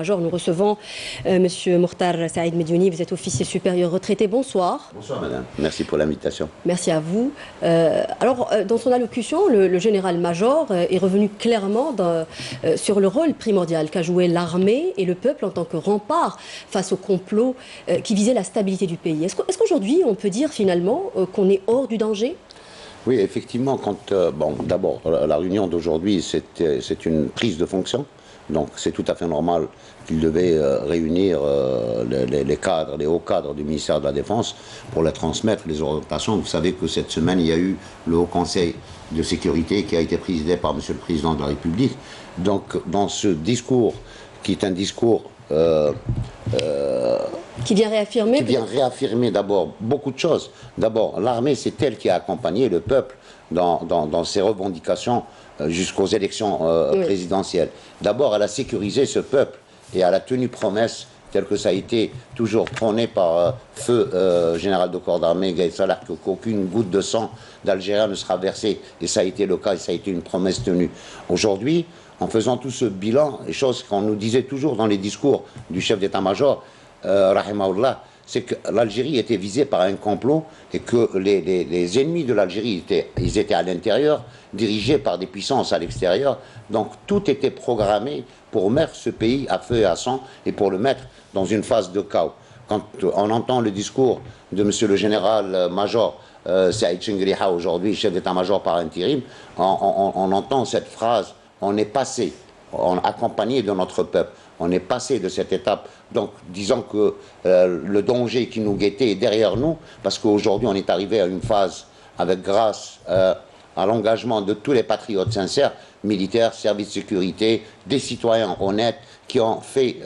Nous recevons Monsieur Mokhtar Saïd Mediouni, vous êtes officier supérieur retraité. Bonsoir. Bonsoir madame, merci pour l'invitation. Merci à vous. Dans son allocution, le général-major est revenu clairement sur le rôle primordial qu'a joué l'armée et le peuple en tant que rempart face au complot qui visait la stabilité du pays. Est-ce qu'aujourd'hui on peut dire finalement qu'on est hors du danger ? Oui, effectivement, d'abord, la réunion d'aujourd'hui, c'est une prise de fonction. Donc c'est tout à fait normal qu'il devait réunir les cadres, les hauts cadres du ministère de la Défense pour leur transmettre les orientations. Vous savez que cette semaine, il y a eu le Haut Conseil de sécurité qui a été présidé par Monsieur le Président de la République. Donc dans ce discours, qui est un discours qui vient réaffirmer d'abord beaucoup de choses. D'abord, l'armée, c'est elle qui a accompagné le peuple dans ses revendications jusqu'aux élections présidentielles. D'abord, elle a sécurisé ce peuple et elle a tenu promesse, tel que ça a été toujours prôné par feu général de corps d'armée Gaïd Salah, qu'aucune goutte de sang d'Algérien ne sera versée. Et ça a été le cas, et ça a été une promesse tenue. Aujourd'hui, en faisant tout ce bilan, les choses qu'on nous disait toujours dans les discours du chef d'état-major, Rahimahullah, c'est que l'Algérie était visée par un complot et que les ennemis de l'Algérie étaient à l'intérieur, dirigés par des puissances à l'extérieur. Donc tout était programmé pour mettre ce pays à feu et à sang et pour le mettre dans une phase de chaos. Quand on entend le discours de monsieur le général-major Saïd Chengriha aujourd'hui, chef d'état-major par intérim, on entend cette phrase: on est passé, accompagné de notre peuple. On est passé de cette étape, donc disons que le danger qui nous guettait est derrière nous, parce qu'aujourd'hui on est arrivé à une phase, avec grâce à l'engagement de tous les patriotes sincères, militaires, services de sécurité, des citoyens honnêtes qui ont fait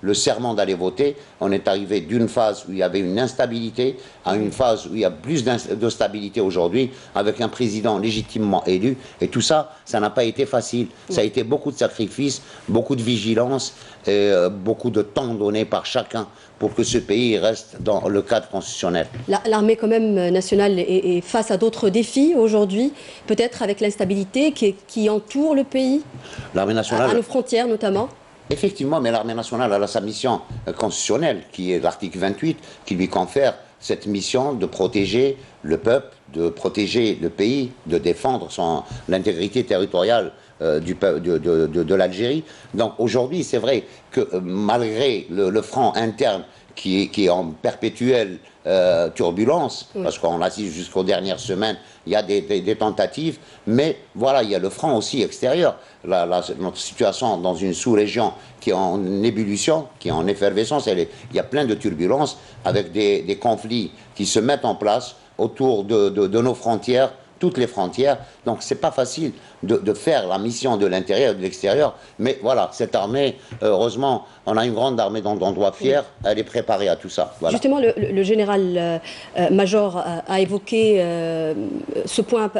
le serment d'aller voter. On est arrivé d'une phase où il y avait une instabilité à une phase où il y a plus de stabilité aujourd'hui, avec un président légitimement élu. Et tout ça, ça n'a pas été facile. Ça a été beaucoup de sacrifices, beaucoup de vigilance et beaucoup de temps donné par chacun pour que ce pays reste dans le cadre constitutionnel. L'armée quand même nationale est face à d'autres défis aujourd'hui, peut-être avec l'instabilité qui entoure le pays, l'armée nationale, à nos frontières notamment. Effectivement, mais l'armée nationale a sa mission constitutionnelle, qui est l'article 28, qui lui confère cette mission de protéger le peuple, de protéger le pays, de défendre l'intégrité territoriale de l'Algérie. Donc aujourd'hui, c'est vrai que malgré le front interne qui est en perpétuelle turbulence, parce qu'on assiste jusqu'aux dernières semaines, il y a des tentatives, mais voilà, il y a le front aussi extérieur. Notre situation dans une sous-région qui est en ébullition, qui est en effervescence, il y a plein de turbulences, avec des conflits qui se mettent en place autour de nos frontières, toutes les frontières. Donc c'est pas facile de faire la mission de l'intérieur et de l'extérieur, mais voilà, cette armée, heureusement, on a une grande armée dont on doit être fier, elle est préparée à tout ça. Voilà. Justement, le général-major a évoqué ce point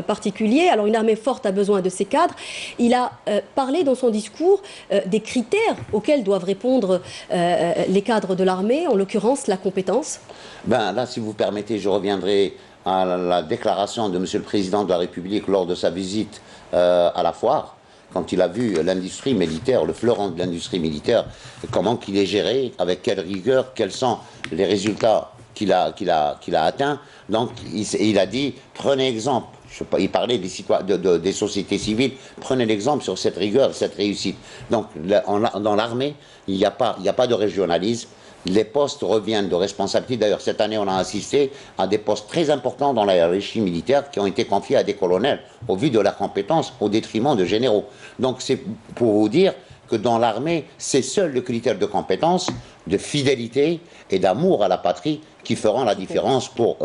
particulier. Alors une armée forte a besoin de ses cadres. Il a parlé dans son discours des critères auxquels doivent répondre les cadres de l'armée, en l'occurrence la compétence. Ben là, si vous permettez, je reviendrai à la déclaration de Monsieur le Président de la République lors de sa visite à la foire, quand il a vu l'industrie militaire, le fleuron de l'industrie militaire, comment qu'il est géré, avec quelle rigueur, quels sont les résultats qu'il a atteints. Donc il a dit, prenez exemple, il parlait des sociétés civiles, prenez l'exemple sur cette rigueur, cette réussite. Donc dans l'armée, il n'y a pas de régionalisme. Les postes reviennent de responsabilité. D'ailleurs, cette année, on a assisté à des postes très importants dans la hiérarchie militaire qui ont été confiés à des colonels au vu de leurs compétences, au détriment de généraux. Donc, c'est pour vous dire que dans l'armée, c'est seul le critère de compétence, de fidélité et d'amour à la patrie qui feront la différence pour